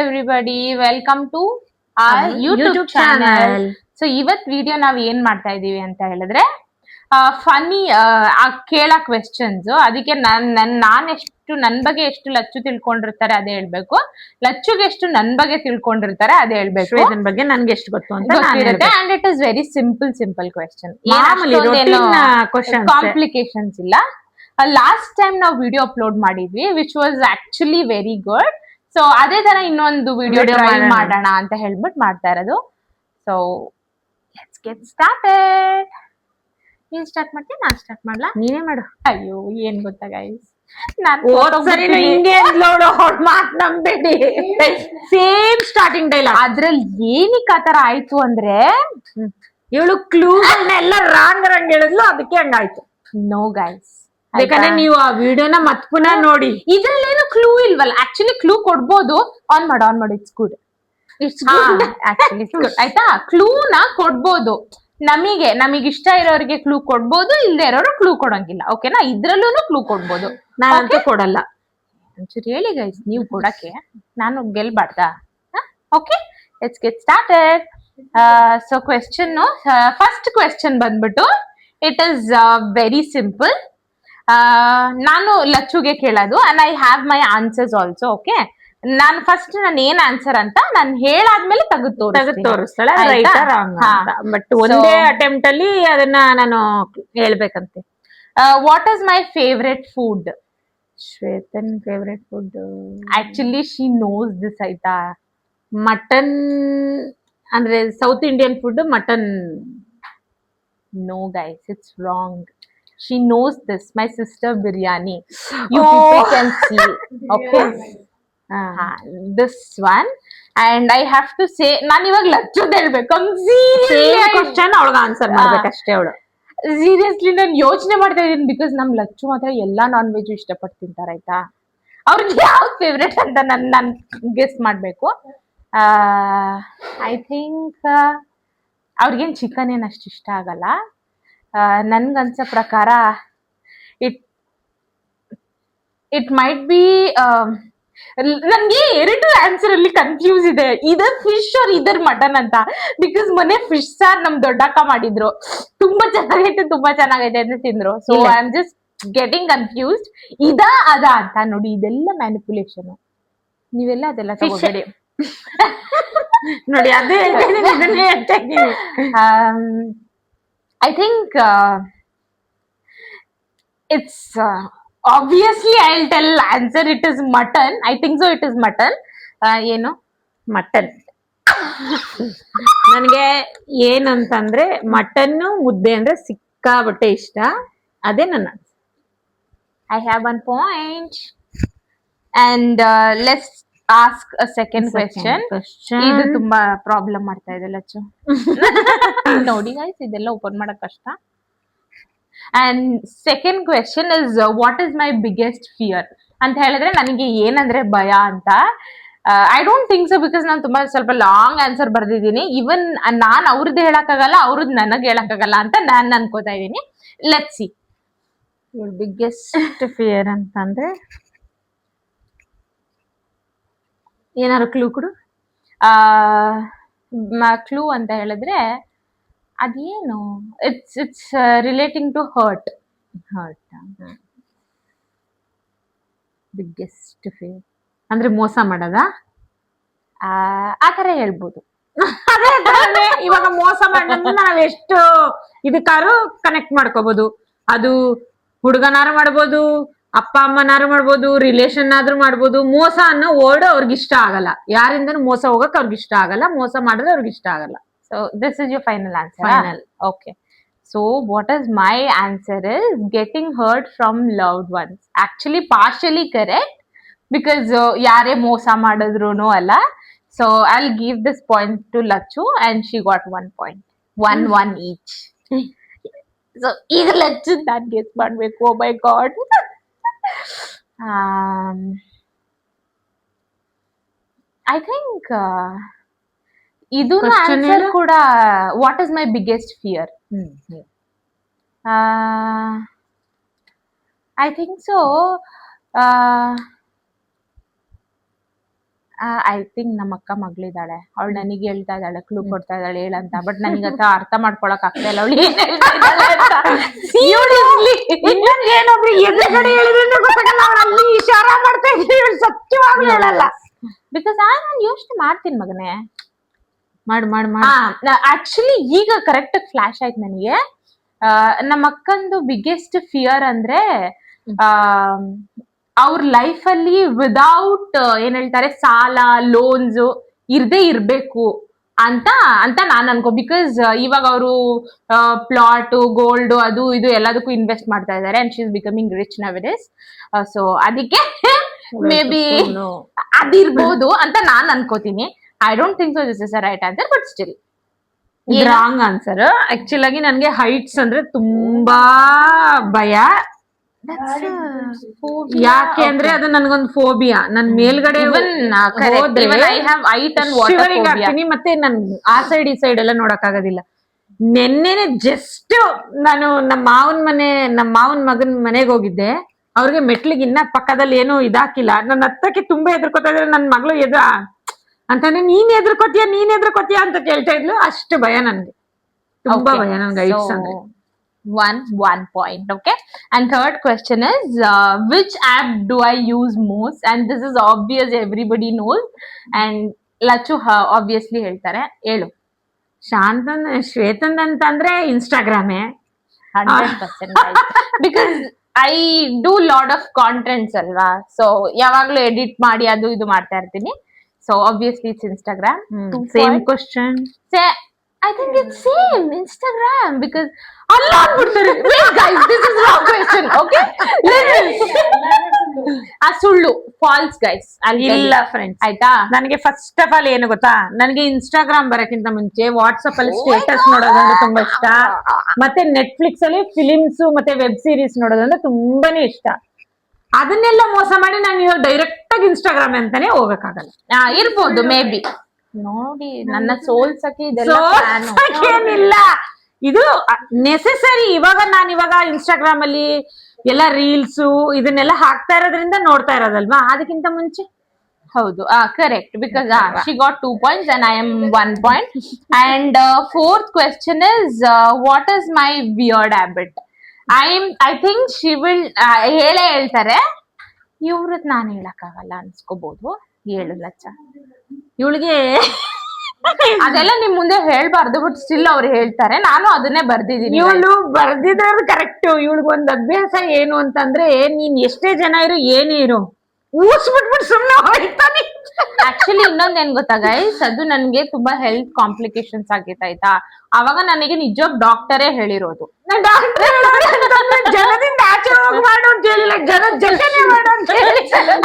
everybody, welcome to our YouTube channel. So ಇವತ್ video ನಾವ್ ಏನ್ ಮಾಡ್ತಾ ಇದೀವಿ ಅಂತ ಹೇಳಿದ್ರೆ ಫನ್ನಿ ಕೇಳ ಕ್ವೆಶ್ಚನ್ಸ್. ಅದಕ್ಕೆ ನಾನ್ ಎಷ್ಟು ನನ್ ಬಗ್ಗೆ ಎಷ್ಟು ಲಚ್ಚು ತಿಳ್ಕೊಂಡಿರ್ತಾರೆ ಅದೇ ಹೇಳ್ಬೇಕು, ಲಚ್ಚುಗೆ ಎಷ್ಟು ನನ್ ಬಗ್ಗೆ ತಿಳ್ಕೊಂಡಿರ್ತಾರೆ ಅದೇ ಹೇಳ್ಬೇಕು, ಇದನ್ ಬಗ್ಗೆ ನನ್ಗೆ ಎಷ್ಟು ಗೊತ್ತು ಅಂತ ಗೊತ್ತಿರುತ್ತೆ. And it is very simple question, complications ಇಲ್ಲ. ಲಾಸ್ಟ್ ಟೈಮ್ ನಾವು ವಿಡಿಯೋ ಅಪ್ಲೋಡ್ ಮಾಡಿದ್ವಿ which was actually very good. So ಅದೇ ತರ ಇನ್ನೊಂದು ವಿಡಿಯೋ ಟ್ರೈ ಮಾಡೋಣ ಅಂತ ಹೇಳ್ಬಿಟ್ಟು ಮಾಡ್ತಾ ಇರೋದು. So let's get started. ನೀನ್ ಸ್ಟಾರ್ಟ್ ಮಾಡ್ತೀನಿ, ನಾನ್ ಸ್ಟಾರ್ಟ್ ಮಾಡ್ಲಾ? ನೀನೇ ಮಾಡು. ಅಯ್ಯೋ ಏನ್ ಗೊತ್ತಾ ಗೈಸ್, ಸೇಮ್ ಸ್ಟಾರ್ಟಿಂಗ್ ಡೈಲಾಗ್. ಅದ್ರಲ್ಲಿ ಏನಕ್ಕೆ ಆತರ ಆಯ್ತು ಅಂದ್ರೆ ಇವಳು ಕ್ಲೂ ಎಲ್ಲ ರಾಂಗ್ ಹೇಳಿದ್ಲು, ಅದಕ್ಕೆ ಹಂಗಾಯ್ತು. ನೋ ಗೈಸ್, ಯಾಕಂದ್ರೆ ನೀವು ಆ ವಿಡಿಯೋನ ಮತ್ ಪುನಃ ನೋಡಿ. ಇದ್ರಲ್ಲೇನು ಕ್ಲೂ ಇಲ್ವಲ್ಲ. ಆಕ್ಚುಲಿ ಕ್ಲೂ ಕೊಡ್ಬೋದು. ಆನ್ ಮಾಡು, it's good, it's good actually good. ಆಯ್ತಾ, ಕ್ಲೂನ ಕೊಡ್ಬೋದು. ನಮಗೆ ಇಷ್ಟ ಇರೋರಿಗೆ ಕ್ಲೂ ಕೊಡ್ಬೋದು, ಇಲ್ದೇ ಇರೋರು ಕ್ಲೂ ಕೊಡಂಗಿಲ್ಲ. ಓಕೆನಾ? ಇದ್ರಲ್ಲೂ ಕ್ಲೂ ಕೊಡ್ಬೋದು. ನಾನಂತೂ ಕೊಡಲ್ಲ. ಒಂಚೂರು ಹೇಳಿ ಗೈಸ್, ನೀವು ಕೊಡಕ್ಕೆ, ನಾನು ಗೆಲ್ಬಾರ್ದಾ? Okay, let's get started. So question, first question ಬಂದ್ಬಿಟ್ಟು ಇಟ್ ಇಸ್ ವೆರಿ ಸಿಂಪಲ್. ನಾನು ಲಚ್ಚುಗೆ ಕೇಳೋದು and I have my answers also. Okay, ನಾನು ಫಸ್ಟ್ ನಾನು ಏನ್ ಆನ್ಸರ್ ಅಂತ ನಾನು ಹೇಳಾದ್ಮೇಲೆ ತೆಗೆದು ತೋರಿಸ್ತಾಳೆ ಬಟ್ ಒಂದೇ ಅಟೆಂಪ್ಟ್ ಅಲ್ಲಿ ಅದನ್ನ ನಾನು ಹೇಳ್ಬೇಕಂತೆ. What is my favourite food? ಶ್ವೇತನ್ favourite food actually she knows this. ಆಯ್ತಾ, ಮಟನ್ ಅಂದ್ರೆ south Indian food mutton. No guys, it's wrong. She knows this. My sister biryani. You people can see. Okay. This one. And I have to say, ನಾನು ಇವಾಗ ಲಚ್ಚುದ್ ಹೇಳ್ಬೇಕು. Question ಅವಳಿಗೆ answer ಮಾಡ್ಬೇಕಷ್ಟೇ ಅವಳು. Seriously ನಾನು ಯೋಚನೆ ಮಾಡ್ತಾ ಇದ್ದೀನಿ, ಬಿಕಾಸ್ ನಮ್ ಲಚ್ಚು ಮಾತ್ರ ಎಲ್ಲಾ ನಾನ್ ವೆಜ್ ಇಷ್ಟಪಟ್ಟು ತಿಂತಾರೆ. ಆಯ್ತಾ, ಅವ್ರಿಗೆ ಯಾವ್ದು ಫೇವ್ರೆಟ್ ಅಂತ ನನ್ ಗೆಸ್ ಮಾಡ್ಬೇಕು. ಐ ಥಿಂಕ್ ಅವ್ರಿಗೇನ್ ಚಿಕನ್ ಏನ್ ಅಷ್ಟು ಇಷ್ಟ ಆಗಲ್ಲ. ನನ್ಗನ್ಸೋ ಪ್ರಕಾರ ಇಟ್ ಮೈಟ್ ಬಿ, ನನ್ಗೆ ಎರಡು ಆನ್ಸರ್ ಅಲ್ಲಿ ಕನ್ಫ್ಯೂಸ್ ಇದೆ, ಇದರ್ ಫಿಶ್ ಆರ್ ಇದರ್ ಮಟನ್ ಅಂತ. ಬಿಕಾಸ್ ಮೊನ್ನೆ ಫಿಶ್ ಸಾರ್ ನಮ್ ದೊಡ್ಡಕ್ಕ ಮಾಡಿದ್ರು, ತುಂಬಾ ಚೆನ್ನಾಗೈತೆ ಅಂತ ತಿಂದ್ರು. So I am just getting confused. ಅದ ಅಂತ ನೋಡಿ, ಇದೆಲ್ಲ ಮ್ಯಾನಿಪುಲೇಷನ್. ನೀವೆಲ್ಲ ಅದೆಲ್ಲ ತಗೋಬೇಡಿ ನೋಡಿ. ಅದೇ I think it's obviously I'll tell answer. It is mutton. I think so. It is mutton. ಏನು ಮಟನ್. ನನಗೆ ಏನಂತಂದ್ರೆ ಮಟನ್ ಮುದ್ದೆ ಅಂದ್ರೆ ಸಿಕ್ಕಾಬಟ್ಟೆ ಇಷ್ಟ. ಅದೇ ನನ್ನ. I have 1 point. And let's ask a second question. ಇದು ತುಂಬಾ ಪ್ರಾಬ್ಲಮ್ ಮಾಡ್ತಾ ಇದೆ ಲಚ್ಚು. ನೋಡಿ ಗೈಸ್, ಇದೆಲ್ಲ ಓಪನ್ ಮಾಡಕ್ ಕಷ್ಟ. And second question is what is my biggest fear ಅಂತ ಹೇಳಿದ್ರೆ ನನಗೆ ಏನಂದ್ರೆ ಭಯ ಅಂತ. I don't think so, because ನಾನು ತುಂಬಾ ಸ್ವಲ್ಪ ಲಾಂಗ್ ಆನ್ಸರ್ ಬರ್ದಿದ್ದೀನಿ. ಇವನ್ ನಾನ್ ಅವ್ರದ್ದು ಹೇಳಕ್ಕಾಗಲ್ಲ, ಅವ್ರದ್ದು ನನಗೆ ಹೇಳಕ್ಕಾಗಲ್ಲ ಅಂತ ನಾನು ಅನ್ಕೋತಾ ಇದ್ದೀನಿ. Let's see. ಬಿಗ್ಗೆಸ್ಟ್ ಫಿಯರ್ ಅಂತಂದ್ರೆ ಏನಾದ್ರು ಕ್ಲೂ ಕೊಡು. ಕ್ಲೂ ಅಂತ ಹೇಳಿದ್ರೆ ಅದೇನು, it's relating to hurt. Biggest fear ಅಂದ್ರೆ ಮೋಸ ಮಾಡೋದಾ? ಆ ತರ ಹೇಳ್ಬೋದು. ಇವಾಗ ಮೋಸ ಮಾಡೋದನ್ನ ನಾವ್ ಎಷ್ಟು ಇದಕ್ಕಾರು ಕನೆಕ್ಟ್ ಮಾಡ್ಕೋಬಹುದು. ಅದು ಹುಡುಗನಾರು ಮಾಡ್ಬೋದು, ಅಪ್ಪ ಅಮ್ಮನಾರು ಮಾಡ್ಬೋದು, ರಿಲೇಷನ್ ಆದ್ರೂ ಮಾಡ್ಬೋದು. ಮೋಸ ಅನ್ನೋ ವರ್ಡ್ ಅವ್ರಿಗೆ ಇಷ್ಟ ಆಗಲ್ಲ. ಯಾರಿಂದನೂ ಮೋಸ ಹೋಗಕ್ ಅವ್ರಿಗೆ ಇಷ್ಟ ಆಗಲ್ಲ, ಮೋಸ ಮಾಡಿದ್ರೆ ಅವ್ರಿಗೆ ಇಷ್ಟ ಆಗಲ್ಲ. So this is your final answer. Final. Okay. So what is my answer is getting hurt from loved ones. Actually partially correct, because ಯಾರೇ ಮೋಸ ಮಾಡಿದ್ರುನು ಅಲ್ಲ. So I'll give this point to Lachu and she got 1 point. 1 each. So ಈಗ ಲಚ್ಚು ನಾನು guess ಮಾಡ್ಬೇಕು. Oh my god. I think ಇದು answer ಕೂಡ what is my biggest fear. I think so I think ನಮ್ಮ ಅಕ್ಕ ಮಗಳಿದ್ದಾಳೆ, ಅವಳು ನನಗೆ ಹೇಳ್ತಾ ಇದ್ದಾಳೆ, ಕ್ಲೂ ಕೊಡ್ತಾ ಇದ್ದಾಳೆ ಹೇಳಂತ. ಬಟ್ ನನಗೆ ಅರ್ಥ ಮಾಡ್ಕೊಳಕ್ ಆಗ್ತಾ ಇಲ್ಲ ಅವಳು ಏನ್ ಹೇಳ್ತಾ ಇದ್ದಾಳೆ ಅಂತ. Seriously. ಏನೊಬ್ರು ಎದುರುಗಡೆ ಹೇಳಿದ್ರೆ ಗೊತ್ತಾಗಲ್ಲ, ಅವ್ಳು ಅಲ್ಲಿ ಇಶಾರಾ ಮಾಡ್ತಾ ಇದ್ರೆ ಸತ್ಯವಾಗ್ಲೂ ಹೇಳಲ್ಲ. ಬಿಕಾಸ್ ನಾನು ಯೋಚನೆ ಮಾಡ್ತೀನಿ ಮಗನೇ. ಮಾಡು ಆಕ್ಚುಲಿ ಈಗ ಕರೆಕ್ಟ್ ಫ್ಲಾಶ್ ಆಯ್ತು ನನಗೆ. ನಮ್ಮ ಅಕ್ಕಂದು ಬಿಗ್ಗೆಸ್ಟ್ ಫಿಯರ್ ಅಂದ್ರೆ ಅವ್ರ ಲೈಫ್ ಅಲ್ಲಿ ವಿದೌಟ್ ಏನ್ ಹೇಳ್ತಾರೆ ಸಾಲ ಲೋನ್ಸ್ ಇರ್ದೇ ಇರ್ಬೇಕು ಅಂತ ಅಂತ ನಾನ್ ಅನ್ಕೋ. ಬಿಕಾಸ್ ಇವಾಗ ಅವರು ಪ್ಲಾಟ್ ಗೋಲ್ಡ್ ಅದು ಇದು ಎಲ್ಲದಕ್ಕೂ ಇನ್ವೆಸ್ಟ್ ಮಾಡ್ತಾ ಇದ್ದಾರೆ and she is becoming rich ನವ್ it is. So ಅದಕ್ಕೆ ಮೇ ಬಿ ಅದಿರ್ಬೋದು ಅಂತ ನಾನ್ ಅನ್ಕೋತೀನಿ. I don't think so this is a right answer, but still wrong answer. Actual ಆಗಿ ನನ್ಗೆ ಹೈಟ್ಸ್ ಅಂದ್ರೆ ತುಂಬಾ ಭಯ. ಯಾಕೆ ಅಂದ್ರೆ ಅದು ನನ್ಗೊಂದು ಫೋಬಿಯಾ. ನನ್ ಮೇಲ್ಗಡೆ ಆಗ್ತೀನಿ, ಮತ್ತೆ ನನ್ ಆ ಸೈಡ್ ಈ ಸೈಡ್ ಎಲ್ಲ ನೋಡಕ್ ಆಗೋದಿಲ್ಲ. ನೆನ್ನೆನೆ ಜಸ್ಟ್ ನಾನು ನಮ್ಮ ಮಾವನ್ ಮಗನ್ ಮನೆಗೆ ಹೋಗಿದ್ದೆ. ಅವ್ರಿಗೆ ಮೆಟ್ಲಿಗೆ ಇನ್ನ ಪಕ್ಕದಲ್ಲಿ ಏನೋ ಇದಾಕಿಲ್ಲ. ನನ್ನ ಹತ್ತಕ್ಕೆ ತುಂಬಾ ಎದ್ರಕೋತಾ ಇದ್ರೆ ನನ್ ಮಗಳು ಅಂತಂದ್ರೆ ನೀನ್ ಎದ್ರಕೋತೀಯ ಅಂತ ಕೇಳ್ತಾ ಇದ್ಲು. ಅಷ್ಟು ಭಯ ನನ್ಗೆ, ತುಂಬಾ ಭಯ ನನ್ಗೆ ಹೈಟ್ಸ್ ಅಂದ್ರೆ. One point. Okay, and third question is which app do I use most? And this is obvious, everybody knows. And Lachu obviously ಹೇಳ್ತಾರೆ, ಹೇಳು. ಶ್ವೇತಂದ್ ಅಂತಂದ್ರೆ ಇನ್ಸ್ಟಾಗ್ರಾಮೇ 100%. Because I do lot of contents ಅಲ್ವಾ, ಸೊ ಯಾವಾಗ್ಲೂ ಎಡಿಟ್ ಮಾಡಿ ಅದು ಇದು ಮಾಡ್ತಾ ಇರ್ತೀನಿ. So obviously it's Instagram. Same question. Say, I think it's same Instagram because Allah anbidtare. Wait guys, this is wrong question. Okay, ಸುಳ್ಳು, ಫಾಲ್ಸ್ ಗೈಸ್. ಇಲ್ಲ friends, ಆಯ್ತಾ. ನನಗೆ ಫಸ್ಟ್ ಆಫ್ ಆಲ್ ಏನು ಗೊತ್ತಾ, ನನಗೆ ಇನ್ಸ್ಟಾಗ್ರಾಮ್ ಬರಕ್ಕಿಂತ ಮುಂಚೆ ವಾಟ್ಸ್ಆಪ್ ಅಲ್ಲಿ ಸ್ಟೇಟಸ್ ನೋಡೋದಂದ್ರೆ ತುಂಬಾ ಇಷ್ಟ. ಮತ್ತೆ ನೆಟ್ಫ್ಲಿಕ್ಸ್ ಅಲ್ಲಿ ಫಿಲಿಮ್ಸ್ ಮತ್ತೆ ವೆಬ್ ಸೀರೀಸ್ ನೋಡೋದಂದ್ರೆ ತುಂಬಾನೇ ಇಷ್ಟ. ಅದನ್ನೆಲ್ಲ ಮೋಸ ಮಾಡಿ ನಾನು ಇವಾಗ ಡೈರೆಕ್ಟ್ ಆಗಿ ಇನ್ಸ್ಟಾಗ್ರಾಮ್ ಅಂತಾನೆ ಹೋಗಕ್ಕಾಗಲ್ಲ. ಇರ್ಬೋದು ಮೇ ಬಿ. ನೋಡಿ, ನನ್ನ ಸೋಲ್ಸಕ್ಕೆ ಏನಿಲ್ಲ, ಇದು ನೆಸೆಸರಿ. ಇವಾಗ ಇನ್ಸ್ಟಾಗ್ರಾಮ್ ಅಲ್ಲಿ ಎಲ್ಲ ರೀಲ್ಸ್ ಇದನ್ನೆಲ್ಲ ಹಾಕ್ತಾ ಇರೋದ್ರಿಂದ ನೋಡ್ತಾ ಇರೋದಲ್ವಾ, ಅದಕ್ಕಿಂತ ಮುಂಚೆ. ಹೌದು, correct. Because she got 2 points and I am 1 point. And fourth question is what is my weird habit? I think she will ಹೇಳ್ತಾರೆ. ಇವ್ರದ್ ನಾನು ಹೇಳಕ್ಕಾಗಲ್ಲ ಅನ್ಸ್ಕೋಬಹುದು. ಹೇಳು ಲಚ್ಚ. ಇವಳಿಗೆ ಅದೆಲ್ಲ ನಿಮ್ ಮುಂದೆ ಹೇಳ್ಬಾರ್ದು, ಬಟ್ ಸ್ಟಿಲ್ ಅವ್ರು ಹೇಳ್ತಾರೆ. ನಾನು ಅದನ್ನೇ ಬರ್ದಿದ್ದೀನಿ. ಇವಳು ಬರ್ದಿರೋದು ಕರೆಕ್ಟ್. ಇವಳಿಗೊಂದು ಅಭ್ಯಾಸ ಏನು ಅಂತಂದ್ರೆ, ನೀನ್ ಎಷ್ಟೇ ಜನ ಇರು ಏನೇ ಇರು ಊಸ್ಬಿಟ್ಬಿಟ್ಟು ಸುಮ್ನೆ ಹೋಗ್ತಾನೆ. ಆಕ್ಚುಲಿ ಇನ್ನೊಂದ್ ಏನ್ ಗೊತ್ತಾ ಗೈಸ್, ಅದು ನನ್ಗೆ ತುಂಬಾ ಹೆಲ್ತ್ ಕಾಂಪ್ಲಿಕೇಶನ್ಸ್ ಆಗಿತ್ತು ಆಯ್ತಾ. ಅವಾಗ ನನಗೆ ನಿಜವಾಗ್ ಡಾಕ್ಟರೇ ಹೇಳಿರೋದು, ಜನದಿಂದ ಆಚೆ ಹೋಗಿ ಮಾಡು ಅಂತ ಹೇಳಿಲ್ಲ, ಜನದ ಜೊತೆನೆ ಮಾಡು ಅಂತ ಹೇಳಿ.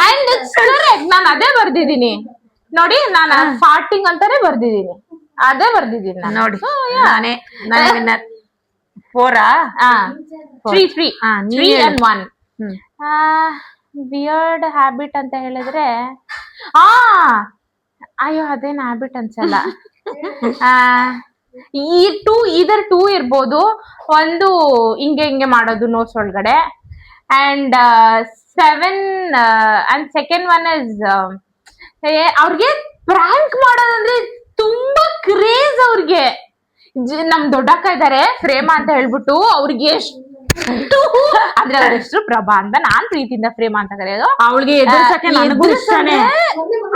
And it's correct. ನಾನು ಅದೇ ಬರ್ದಿದ್ದೀನಿ ನೋಡಿ. ನಾನು ಫಾರ್ಟಿಂಗ್ ಅಂತಾನೆ ಬರ್ದಿದ್ದೀನಿ, ಅದೇ ಬರ್ದಿದ್ದೀನಿ ನಾನು. ನೋಡಿ, ನಾನೇ 4 3 and 1. ವಿಯರ್ಡ್ ಹ್ಯಾಬಿಟ್ ಅಂತ ಹೇಳಿದ್ರೆ ಅಯ್ಯೋ ಅದೇನ್ ಹ್ಯಾಬಿಟ್ ಅನ್ಸಲ್ಲ. ಇದರ್ 2 ಇರ್ಬೋದು. ಒಂದು ಹಿಂಗೆ ಮಾಡೋದು ನೋಟ್ಸ್ ಒಳಗಡೆ. And 7 and second one is ಅವ್ರಿಗೆ ಪ್ರ್ಯಾಂಕ್ ಮಾಡೋದಂದ್ರೆ ತುಂಬಾ ಕ್ರೇಜ್ ಅವ್ರಿಗೆ. ನಮ್ ದೊಡ್ಡಕ್ಕ ಇದಾರೆ ಪ್ರೇಮ ಅಂತ ಹೇಳ್ಬಿಟ್ಟು, ಅವ್ರಿಗೆ ಎಷ್ಟು ಅಂದ್ರೆ ಅವ್ರ ಹೆಸರು ಪ್ರಭಾ ಅಂತ, ನಾನ್ ಪ್ರೀತಿಯಿಂದ ಪ್ರೇಮ ಅಂತ ಕರೆಯೋದು. ಅವಳಿಗೆ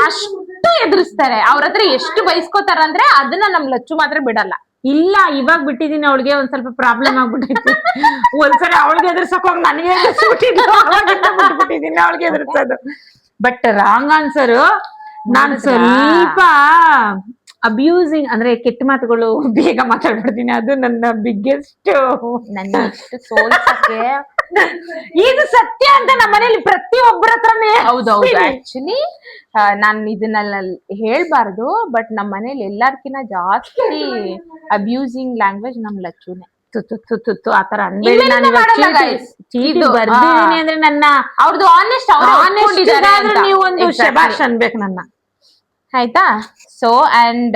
ಅಷ್ಟು ಎದುರಿಸ್ತಾರೆ. ಅವ್ರ ಹತ್ರ ಎಷ್ಟು ಬಯಸ್ಕೋತಾರ ಅಂದ್ರೆ ಅದನ್ನ ನಮ್ ಲಚ್ಚು ಮಾತ್ರ ಬಿಡಲ್ಲ. ಇಲ್ಲ, ಇವಾಗ ಬಿಟ್ಟಿದೀನಿ. ಅವಳಿಗೆ ಒಂದ್ ಸ್ವಲ್ಪ ಪ್ರಾಬ್ಲಮ್ ಆಗ್ಬಿಟ್ಟೈತಿ. ಒಂದ್ಸರಿ ಅವಳಿಗೆ ಎದುರ್ಸಕ್ ಹೋಗಿ ನನಗೆ ಬಿಟ್ಟಿದ್ದೀನಿ ಅವಳಿಗೆ ಎದುರ್ಸೋದು. But wrong answer. ನಾನ್ ಸ್ವಲ್ಪ ಅಬ್ಯೂಸಿಂಗ್ ಅಂದ್ರೆ ಕೆಟ್ಟ ಮಾತುಗಳು ಬೇಗ ಮಾತಾಡ್ಬಿಡ್ತೀನಿ. ಅದು ನನ್ನ ಬಿಗ್ಗೆಸ್ಟ್. ಸೋಲ್ಸಕ್ಕೆ ಇದು ಸತ್ಯ ಅಂತ ನಮ್ಮ ಮನೇಲಿ ಪ್ರತಿಯೊಬ್ಬರ ಹತ್ರನೇ. ಹೌದೌದು. ಆಕ್ಚುಲಿ ನಾನ್ ಇದನ್ನೆಲ್ಲ ಹೇಳ್ಬಾರ್ದು, ಬಟ್ ನಮ್ಮ ಮನೇಲಿ ಎಲ್ಲಾರ್ಕಿನ್ನ ಜಾಸ್ತಿ ಅಬ್ಯೂಸಿಂಗ್ ಲ್ಯಾಂಗ್ವೇಜ್ ನಮ್ ಲಚ್ಚುನೆ. ತುತ್ತು ಆತರ ಅನ್ಬೇಡಿ. ಬರ್ದಿದ್ದೀನಿ ಅಂದ್ರೆ ನನ್ನ ಅವ್ರದ್ದು ಆನೆಸ್ಟ್ ನೀವು ಒಂದು ಶಬಾಷ್ ಅನ್ಬೇಕು ನನ್ನ. ಆಯ್ತಾ. ಸೊ ಅಂಡ್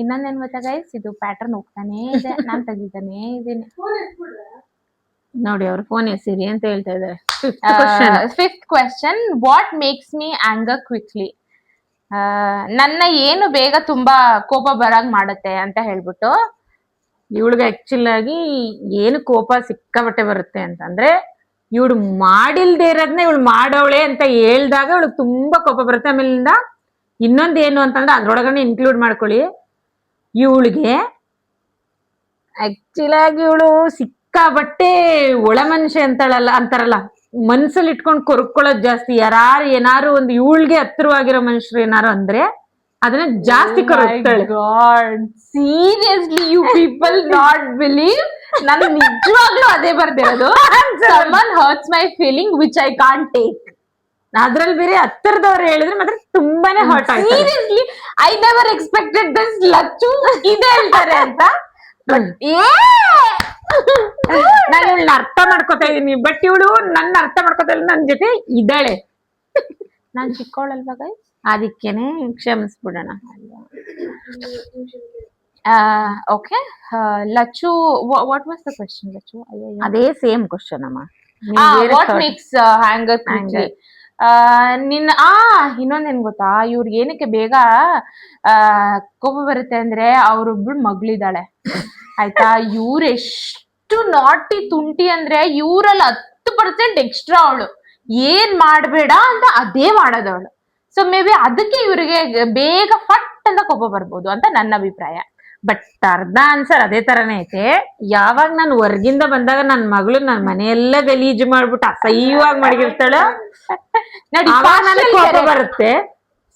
ಇನ್ನೊಂದೇನ್ ಗೊತ್ತಾ ಗೈಸ್, ಇದು ಪ್ಯಾಟರ್ನ್ ಹೋಗ್ತಾನೆ ಇದೆ, ನಾನ್ ತೆಗಿತಾನೆ ಇದ್ದೀನಿ. ನೋಡಿ, ಅವ್ರ ಫೋನ್ ಎಸಿರಿ ಅಂತ ಹೇಳ್ತಾ ಇದ್ದಾರೆ. Fifth question, what makes me anger quickly? ನನ್ನ ಏನು ಬೇಗ ತುಂಬಾ ಕೋಪ ಬರಂಗ್ ಮಾಡುತ್ತೆ ಅಂತ ಹೇಳ್ಬಿಟ್ಟು. ಇವಳಿಗೆ ಆಕ್ಚುಲ್ ಆಗಿ ಏನು ಕೋಪ ಸಿಕ್ಕಾಬಟ್ಟೆ ಬರುತ್ತೆ ಅಂತಂದ್ರೆ ಇವಳು ಮಾಡಿಲ್ದೇ ಇರೋದ್ನ ಇವಳು ಮಾಡವಳೆ ಅಂತ ಹೇಳ್ದಾಗ ಇವಳು ತುಂಬಾ ಕೋಪ ಬರುತ್ತೆ. ಆಮೇಲಿಂದ ಇನ್ನೊಂದೇನು ಅಂತಂದ್ರೆ ಅದ್ರೊಳಗನೆ ಇನ್ಕ್ಲೂಡ್ ಮಾಡ್ಕೊಳ್ಳಿ, ಇವಳಿಗೆ ಆಕ್ಚುಲ್ ಆಗಿ ಇವಳು ಸಿಕ್ಕಾಬಟ್ಟೆ ಒಳ ಮನುಷ್ಯ ಅಂತಾರಲ್ಲ, ಮನ್ಸಲ್ಲಿ ಇಟ್ಕೊಂಡು ಕೊರ್ಕೊಳ್ಳೋದು ಜಾಸ್ತಿ. ಯಾರು ಏನಾರು ಒಂದು ಇವಳಿಗೆ ಹತ್ರವಾಗಿರೋ ಮನುಷ್ಯರು ಏನಾರು ಅಂದ್ರೆ ಅದನ್ನ ಜಾಸ್ತಿ ಕೊರಗ್ತಾಳೆ. God, seriously you people not believe, ನಾನು ನಿಜವಾಗ್ಲೂ ಅದೇ ಬರ್ದಿರೋದು. someone hurts my feeling which I can't take. ಅದ್ರಲ್ಲಿ ಬೇರೆ ಹತ್ತಿರದವ್ರು ಹೇಳಿದ್ರೆ ಮಾತ್ರ ತುಂಬಾನೇ ಹರ್ಟ್ ಆಯ್ತು. Seriously I never expected this Lachchu ಇದೇ ಹೇಳ್ತಾರೆ ಅಂತ. ನಾನು ಇವಳನ್ನ ಅರ್ಥ ಮಾಡ್ಕೊತಾ ಇದೀನಿ, ಬಟ್ ಇವಳು ನನ್ನ ಅರ್ಥ ಮಾಡ್ಕೊತಾ ಇಲ್ಲ, ನನ್ನ ಜೊತೆ ಇದ್ದಾಳೆ. ನಾನ್ ಚಿಕ್ಕವಳಲ್ವಾ ಗೈಸ್, ಅದಕ್ಕೇನೆ ಕ್ಷಮಿಸ್ಬಿಡೋಣ. Okay Lacchu, what was the question Lacchu? ಅದೇ ಸೇಮ್ ಕ್ವಶನ್ ಅಮ್ಮ. What makes hunger quickly? ಇನ್ನೊಂದೇನ್ ಗೊತ್ತಾ, ಇವ್ರಿಗೆ ಏನಕ್ಕೆ ಬೇಗ ಕೋಪ ಬರುತ್ತೆ ಅಂದ್ರೆ ಅವ್ರೊಬ್ಳು ಮಗಳಿದ್ದಾಳೆ ಆಯ್ತಾ. ಇವ್ರ ಎಷ್ಟು ನಾಟಿ ತುಂಟಿ ಅಂದ್ರೆ ಇವ್ರಲ್ಲಿ 10% ಎಕ್ಸ್ಟ್ರಾ ಅವಳು ಏನ್ ಮಾಡ್ಬೇಡ ಅಂತ ಅದೇ ಮಾಡೋದವಳು. ಸೊ ಮೇ ಬಿ ಅದಕ್ಕೆ ಇವ್ರಿಗೆ ಬೇಗ ಫಟ್ ಅಂತ ಕೋಪ ಬರ್ಬೋದು ಅಂತ ನನ್ನ ಅಭಿಪ್ರಾಯ. ಬಟ್ ಅರ್ಧ ಆನ್ಸರ್ ಅದೇ ತರನೇ ಐತೆ. ಯಾವಾಗ ನಾನು ಹೊರ್ಗಿಂದ ಬಂದಾಗ ನನ್ನ ಮಗಳು ನನ್ನ ಮನೆಯೆಲ್ಲ ಗಲೀಜು ಮಾಡ್ಬಿಟ್ಟು ಅಸಹ್ಯವಾಗಿ ಮಾಡಿರ್ತಾಳೆ, ಕೋಪ ಬರುತ್ತೆ.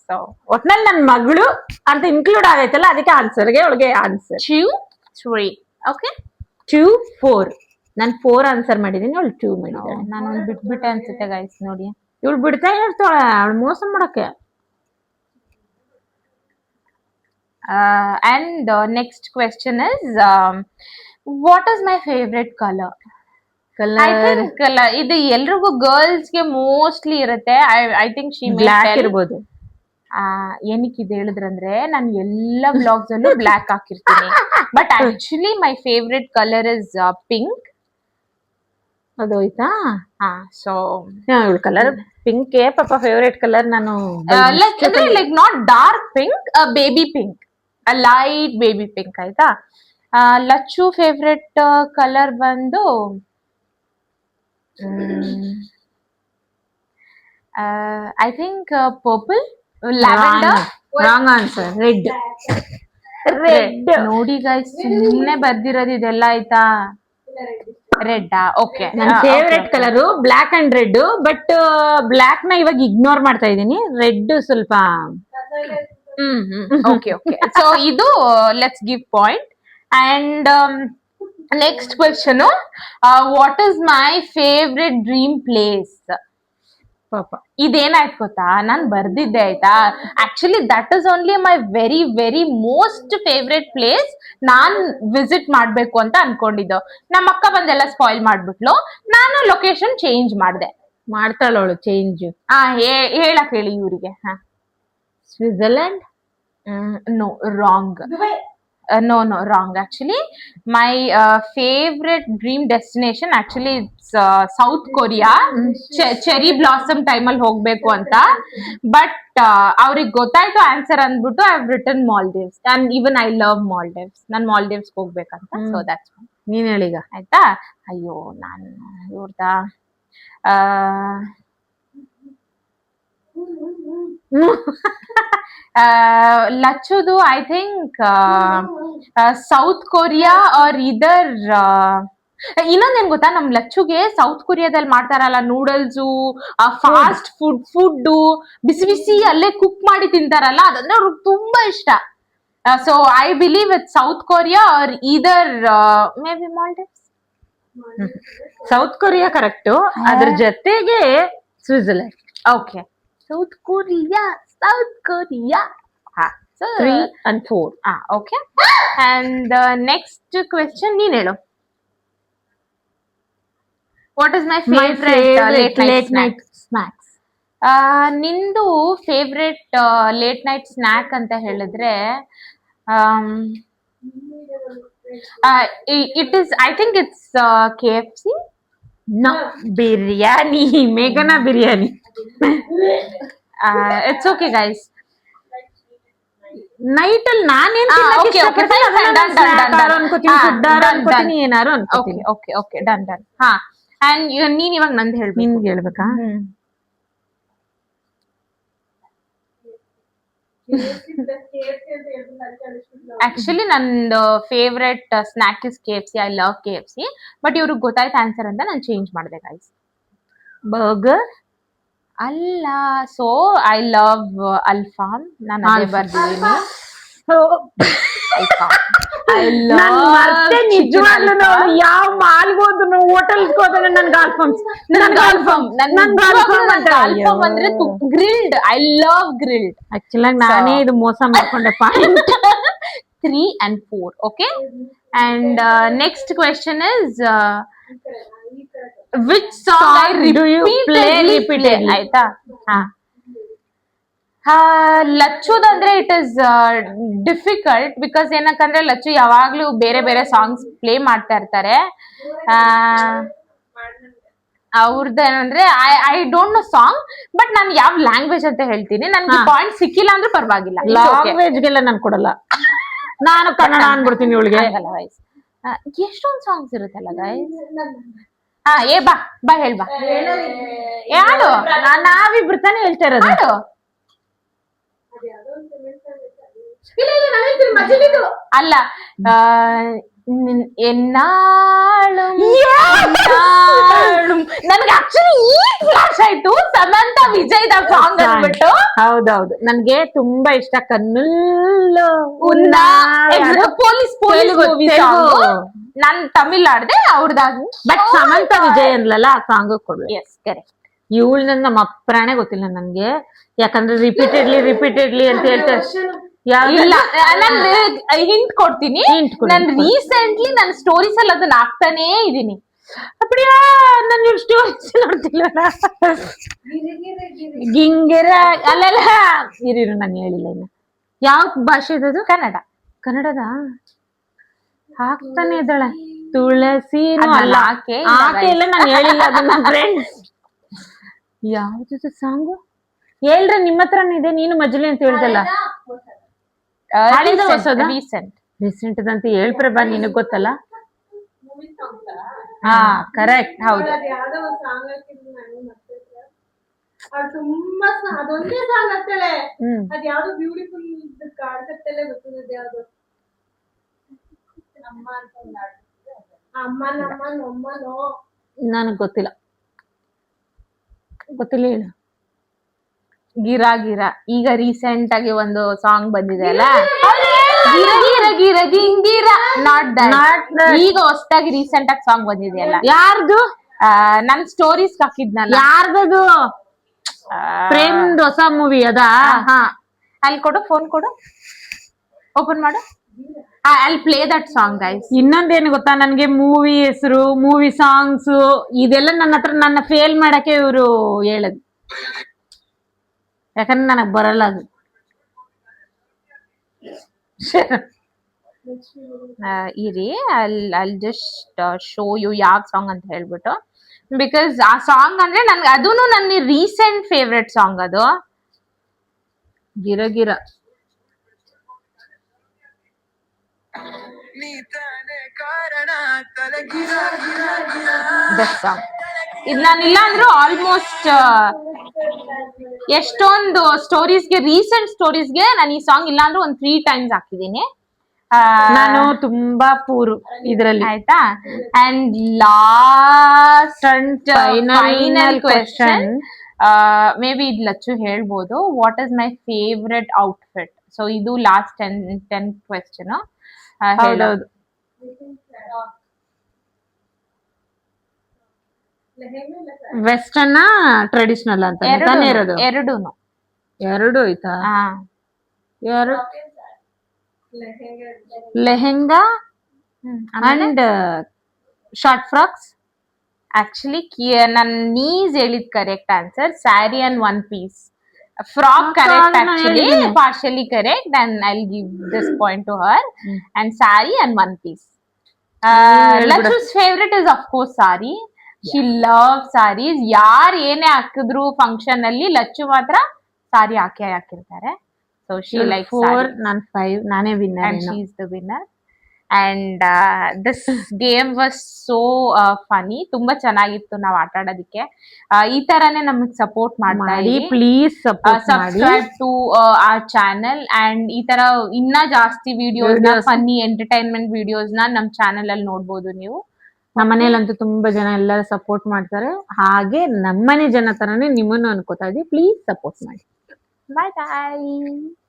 ಸೊ ಒಟ್ನಲ್ಲಿ ನನ್ನ ಮಗಳು ಅಂತ ಇನ್ಕ್ಲೂಡ್ ಆಗೈತಲ್ಲ, ಅದಕ್ಕೆ ಆನ್ಸರ್ಗೆ ಅವಳಿಗೆ ಆನ್ಸರ್ 2, 3. ಓಕೆ 2, 4. ನಾನು 4 ಆನ್ಸರ್ ಮಾಡಿದೀನಿ, ಅವಳು 2 ಮಾಡಿದ್ದಾಳೆ. ನಾನು ಒಂದು ಬಿಟ್ಬಿಟ್ಟೆ ಅನ್ಸುತ್ತೆ ಗೈಸ್. ನೋಡಿ ಇವಳು ಬಿಡ್ತಾ ಇರ್ತಾಳೆ, ಅವಳು ಮೋಸ ಮಾಡಕ್ಕೆ. And next question is, what is my favorite color? I think color ಇದು ಎಲ್ರಿಗೂ ಗರ್ಲ್ಸ್ಗೆ ಮೋಸ್ಟ್ಲಿ ಇರುತ್ತೆ. ಐ ಥಿಂಕ್ ಶಿ ಬ್ಲ್ಯಾಕ್ ಇರ್ಬೋದು. ಏನಕ್ಕೆ ಇದು ಹೇಳಿದ್ರಂದ್ರೆ ನಾನು ಎಲ್ಲ ಬ್ಲಾಗ್ಸ್ ಅಲ್ಲೂ ಬ್ಲ್ಯಾಕ್ ಹಾಕಿರ್ತೀನಿ, but actually my favourite colour is pink. ಅದು ಹೋಯ್ತಾ? ಸೊ ಕಲರ್ ಪಿಂಕ್ ಪಾಪ ಫೇವ್ರೇಟ್ ಕಲರ್. ನಾನು like not dark pink, baby pink, light baby pink ಆಯ್ತಾ. ಲಚ್ಚು ಫೇವ್ರೆಟ್ ಕಲರ್ ಬಂದು I think purple, lavender. Wrong answer, red. Red ನೋಡಿ guys, ಸುಮ್ಮನೆ ಬರ್ದಿರೋದು ಇದೆಲ್ಲ ಆಯ್ತಾ. Red okay. ನನ್ನ favourite colour black and red, but black ನ ಇವಾಗ ಇಗ್ನೋರ್ ಮಾಡ್ತಾ ಇದ್ದೀನಿ. ರೆಡ್ ಸ್ವಲ್ಪ ಓಕೆ ಓಕೆ. ಸೊ ಇದು let's give point. And next question, what is my favourite dream place? ಪಾಪ ಇದೇನಾಯ್ತು ಗೊತ್ತಾ, ನಾನ್ ಬರ್ದಿದ್ದೆ ಆಯ್ತಾ. Actually that is only my very very most favourite place. Non visit ಮಾಡ್ಬೇಕು ಅಂತ ಅನ್ಕೊಂಡಿದ್ದು. ನಮ್ಮ ಅಕ್ಕ ಬಂದೆಲ್ಲ ಸ್ಪಾಯ್ಲ್ ಮಾಡ್ಬಿಟ್ಲು. ನಾನು ಲೊಕೇಶನ್ ಚೇಂಜ್ ಮಾಡ್ದೆ. ಮಾಡ್ತಾಳವಳು ಚೇಂಜ್. ಹೇಳಕ್ ಹೇಳಿ ಇವ್ರಿಗೆ. Switzerland? No, wrong. No, wrong. Actually, my favorite dream destination actually it's South Korea. Cherry blossom time ಅಲ್ಲಿ ಹೋಗ್ಬೇಕು ಅಂತ. But ಅವ್ರಿಗೆ ಗೊತ್ತಾಯ್ತು ಆನ್ಸರ್ ಅಂದ್ಬಿಟ್ಟು I have written Maldives. And even I love Maldives. ನಾನು ಮಾಲ್ಡೀವ್ಸ್ ಹೋಗ್ಬೇಕಂತ. ಸೊ ದಟ್ಸ್ ನೀನ್ ಹೇಳೀಗ ಆಯ್ತಾ. ಅಯ್ಯೋ ನಾನು ಇವ್ರದ ಲಚ್ಚುದು I think South Korea or either. ಇನ್ನೊಂದೇನ್ ಗೊತ್ತಾ, ನಮ್ ಲಚ್ಚುಗೆ ಸೌತ್ ಕೊರಿಯಾದಲ್ಲಿ ಮಾಡ್ತಾರಲ್ಲ ನೂಡಲ್ಸು, ಫಾಸ್ಟ್ ಫುಡ್ ಬಿಸಿ ಬಿಸಿ ಅಲ್ಲೇ ಕುಕ್ ಮಾಡಿ ತಿಂತಾರಲ್ಲ, ಅದಂದ್ರೆ ಅವ್ರಿಗೆ ತುಂಬಾ ಇಷ್ಟ. So I believe it South Korea or either maybe Maldives. South Korea correct, ಅದ್ರ ಜೊತೆಗೆ Switzerland. Okay, South Korea, South Korea. 3 and 4. Okay. And next question ನೀನ್ ಹೇಳು. What is my favourite late night snacks? ನಿಂದು favourite late night snack ಅಂತ ಹೇಳಿದ್ರೆ it is I think it's KFC. No, biryani. ಮೇಘನಾ biryani. It's okay guys. Night ಅಲ್ಲಿ ನಾನೇನ್ ಅನ್ಕೋತೀನಿ, ಫುಡ್ಡಾರ ಅನ್ಕೋತೀನಿ, ಏನಾರು ಅನ್ಕೋತೀನಿ. Okay done. ಹಾ, ಅಂಡ್ ನೀನ್ ಇವಾಗ ನಂದು ಹೇಳ್ಬೇಕು. ನಿನ್ಗೆ ಹೇಳ್ಬೇಕಾ? ಆಕ್ಚುಲಿ ನಂದು favourite snack is KFC. I love KFC. But ಇವ್ರಿಗೆ ಗೊತ್ತಾಯ್ತು ಆನ್ಸರ್ ಅಂತ ನಾನು ಚೇಂಜ್ ಮಾಡಿದೆ ಗೈಸ್. ಬರ್ಗರ್ ಅಲ್ಲ, ಸೊ ಐ ಲವ್ ಅಲ್ಫಾಮ್. ನಾನು ಅದೇ ಬರ್ದಿದ್ದೀನಿ. ನಿಜವಾಗ್ಲೂ ಯಾವ ಮಾಲ್ಗೆ ಹೋದ್ರು ಹೋಟೆಲ್ಗೆ ಹೋದ್ರೆ ನನ್ಗೆ ಅಲ್ಫಾಮ್ ಅಂದ್ರೆ grilled. I love grilled. Actually ನಾನೇ ಇದು ಮೋಸ ಮಾಡ್ಕೊಂಡೆ. Point 3 and 4. Okay, and next question is which song do you play repeatedly? ಆಯ್ತಾ? ಲಚ್ಚುದಂದ್ರೆ ಇಟ್ ಇಸ್ ಡಿಫಿಕಲ್ಟ್ ಬಿಕಾಸ್ ಏನಕ್ಕಂದ್ರೆ ಲಚ್ಚು ಯಾವಾಗ್ಲೂ ಬೇರೆ ಬೇರೆ ಸಾಂಗ್ಸ್ ಪ್ಲೇ ಮಾಡ್ತಾ ಇರ್ತಾರೆ. ಅವ್ರದ್ದು ಏನಂದ್ರೆ I don't know song, but ನಾನು ಯಾವ ಲ್ಯಾಂಗ್ವೇಜ್ ಅಂತ ಹೇಳ್ತೀನಿ. ನನ್ಗೆ ಪಾಯಿಂಟ್ ಸಿಕ್ಕಿಲ್ಲ ಅಂದ್ರೆ ಪರವಾಗಿಲ್ಲ. ಲ್ಯಾಂಗ್ವೇಜ್ಗೆಲ್ಲ ನಾನು ಕೊಡಲ್ಲ, ನಾನು ಕನ್ನಡ ಅನ್ಬಿಡ್ತೀನಿ ಇವಳಿಗೆ. ಎಷ್ಟೊಂದು ಸಾಂಗ್ಸ್ ಇರುತ್ತಲ್ಲ ಗೈಸ್. ಏ ಬಾ ಹೇಳ್ಬಾ, ಯಾರು? ನಾವಿಬ್ರು ತಾನೇ ಹೇಳ್ತಾ ಇರೋದು. ಅಲ್ಲ, ನನ್ಗೆ ಆಕ್ಚುಲಿ ಈ ಫ್ಲಾಶ್ ಆಯ್ತು ಸಮಂತ ವಿಜಯ್ ದ ಸಾಂಗ್ ಅಂದ್ಬಿಟ್ಟು. ಹೌದೌದು, ನನ್ಗೆ ತುಂಬಾ ಇಷ್ಟ. ಕನ್ನುಲ್ಲು ಪೊಲೀಸ್ ಮೂವಿ ಸಾಂಗ್. ನಾನ್ ತಮಿಳ್ ಆಡ್ದೆ, ಅವ್ರದಾಗಿ. ಬಟ್ ಸಮಂತ ವಿಜಯ್ ಅನ್ಲಲ್ಲ ಆ ಸಾಂಗ್ ಕೊಡು. Yes correct. ಇವಳು ನಮ್ಮ ಅಪ್ರಾಣೆ ಗೊತ್ತಿಲ್ಲ ನನ್ಗೆ, ಯಾಕಂದ್ರೆ ರಿಪೀಟೆಡ್ಲಿ ಅಂತ ಹೇಳ್ತಾರೆ. ಇಲ್ಲ, ನಾನು ಹಿಂಟ್ ಕೊಡ್ತೀನಿ. ನಾನು ರೀಸೆಂಟ್ಲಿ ನನ್ನ ಸ್ಟೋರೀಸ್ ಅಲ್ಲಿ ಅದನ್ನ ಹಾಕ್ತಾನೇ ಇದೀನಿ. ಅಪ್ಪಡಿಯಾ, ನಾನು ಇವ್ರ ಸ್ಟೋರೀಸ್ ನೋಡ್ತಿಲ್ಲ. ಗಿಂಗೆರ ಅಲ್ಲಲ್ಲ, ಇರು ನಾನು ಹೇಳಿಲ್ಲ ಇನ್ನು. ಯಾವ ಭಾಷೆ ಅದು? ಕನ್ನಡದ ಹಾಕ್ತಾನೆ ಇದ್ದಾಳೆ. ತುಳಸಿ ಅಲ್ಲ, ಆಕೆ ಎಲ್ಲ ನಾನು ಹೇಳಿಲ್ಲ. ಅದನ್ನ ಫ್ರೆಂಡ್ ಯಾವ್ದು ಸಾಂಗು ಹೇಳ್ರೆ, ನಿಮ್ಮ ಹತ್ರನೇ ಇದೆ. ನೀನು ಮಜ್ಲಿ ಅಂತ ಹೇಳ್ದಲ್ಲ, ರೀಸೆಂಟ್ ಅಂತ ಹೇಳ್ಪ್ರಭಾ, ನಿನಗ್ ಗೊತ್ತಲ್ಲ. ಹಾ ಕರೆಕ್ಟ್, ಹೌದು. ತುಂಬಾ ಅದೊಂದೇ ಸಾಂಗ್ ಆಗ್ತಾಳೆ. ಅದ್ ಯಾವ್ದೋ ಬ್ಯೂಟಿಫುಲ್ ಕಾನ್ಸೆಪ್ಟ್ ಗೊತ್ತಿದೆ. ಯಾವ್ದು ಅಮ್ಮನೋ ನನಗ್ ಗೊತ್ತಿಲ್ಲ ಹೇಳು. ಗಿರಾ ಈಗ ರೀಸೆಂಟ್ ಆಗಿ ಒಂದು ಸಾಂಗ್ ಬಂದಿದೆ ಅಲ್ಲ, ಗಿರ ನಾಟ್ ದಟ್. ಈಗ ಹೊಸದಾಗಿ ರೀಸೆಂಟ್ ಆಗಿ ಸಾಂಗ್ ಬಂದಿದೆ ಅಲ್ಲ, ಯಾರ್ದು? ನನ್ ಸ್ಟೋರೀಸ್ ಹಾಕಿದ್ನಲ್ಲ. ಯಾರ್ದದು? ಪ್ರೇಮ್ದು ಹೊಸ ಮೂವಿ ಅದಾ? ಅಲ್ಲಿ ಕೊಡು, ಫೋನ್ ಕೊಡು, ಓಪನ್ ಮಾಡು. I'll play that song guys. ಇನ್ನೊಂದೇನು ಗೊತ್ತಾ, ನನ್ಗೆ ಮೂವಿ ಹೆಸರು, ಮೂವಿ ಸಾಂಗ್ಸ್ ಇದೆಲ್ಲ ನನ್ನ ಫೇಲ್ ಮಾಡಕ್ಕೆ ಇವರು ಹೇಳದ್. ಯಾಕಂದ್ರೆ ನನಗ್ ಬರಲ್ಲ ಅದು. ಇರಿ, I'll just show you ಯಾವ ಸಾಂಗ್ ಅಂತ ಹೇಳ್ಬಿಟ್ಟು. ಬಿಕಾಸ್ ಆ ಸಾಂಗ್ ಅಂದ್ರೆ ನನ್ಗೆ ಅದೂನು ನನ್ನ ರೀಸೆಂಟ್ ಫೇವ್ರೆಟ್ ಸಾಂಗ್ ಅದು. ಗಿರ ಇದು ನಾನಿಲ್ಲ ಅಂದ್ರೂ ಆಲ್ಮೋಸ್ಟ್ ಎಷ್ಟೊಂದು ಸ್ಟೋರೀಸ್ಗೆ, ರೀಸೆಂಟ್ ಸ್ಟೋರೀಸ್ಗೆ ನಾನು ಈ ಸಾಂಗ್ ಇಲ್ಲ ಅಂದ್ರೂ ಒಂದು 3 times ಹಾಕಿದ್ದೀನಿ. ನಾನು ತುಂಬಾ ಪೂರು ಇದ್ರಲ್ಲಿ. ಆಯ್ತಾ? And last final question, may be ಇದು ಲಚ್ಚು ಹೇಳ್ಬೋದು. What is my favourite outfit? So ಇದು ಲಾಸ್ಟ್ 10 ಕ್ವೆಶ್ಚನ್. ಹೇಳೋದು ವೆಸ್ಟರ್ನ್ ಟ್ರೆಡಿಷನಲ್ ಅಂತ ಎರಡು ಆಯ್ತಾ? Lehenga and short frocks. Actually ನನ್ ನೀಸ್ ಹೇಳಿದ್ correct answer. Sari and 1 piece. Frock correct actually, partially correct, and I'll give this point to her. And sari and 1 piece. Lachu's favorite is of course sari. She loves sarees. ಯಾರ್ ಏನೇ ಹಾಕಿದ್ರು function ಅಲ್ಲಿ ಲಚ್ಚು ಮಾತ್ರ ಸಾರಿ ಹಾಕಿರ್ತಾರೆ. So she like 4 ನಾನ್ 5 ನಾನೇ winner and she is the winner. And this game was so funny. ತುಂಬಾ ಚೆನ್ನಾಗಿತ್ತು ನಾವು ಆಟ ಆಡೋದಕ್ಕೆ. ಈ ತರಾನೇ ನಮಗೆ ಸಪೋರ್ಟ್ ಮಾಡ್ತಾ ಮಾಡಿ ಇರಿ. ಪ್ಲೀಸ್ ಸಪೋರ್ಟ್ ಮಾಡಿ subscribe to our channel and ಈ ತರ ಇನ್ನ ಜಾಸ್ತಿ ವಿಡಿಯೋಸ್ ಫನ್ನಿ ಎಂಟರ್ಟೈನ್ಮೆಂಟ್ ವಿಡಿಯೋಸ್ ನಮ್ ಚಾನೆಲ್ ಅಲ್ಲಿ ನೋಡ್ಬೋದು ನೀವು. ನಮ್ಮ ಮನೇಲಂತೂ ತುಂಬಾ ಜನ ಎಲ್ಲರೂ ಸಪೋರ್ಟ್ ಮಾಡ್ತಾರೆ, ಹಾಗೆ ನಮ್ಮನೆ ಜನ ತರಾನೇ ನಿಮ್ಮನ್ನು ಅನ್ಕೋತಾ ಇದೀವಿ. ಪ್ಲೀಸ್ ಸಪೋರ್ಟ್ ಮಾಡಿ. Bye bye.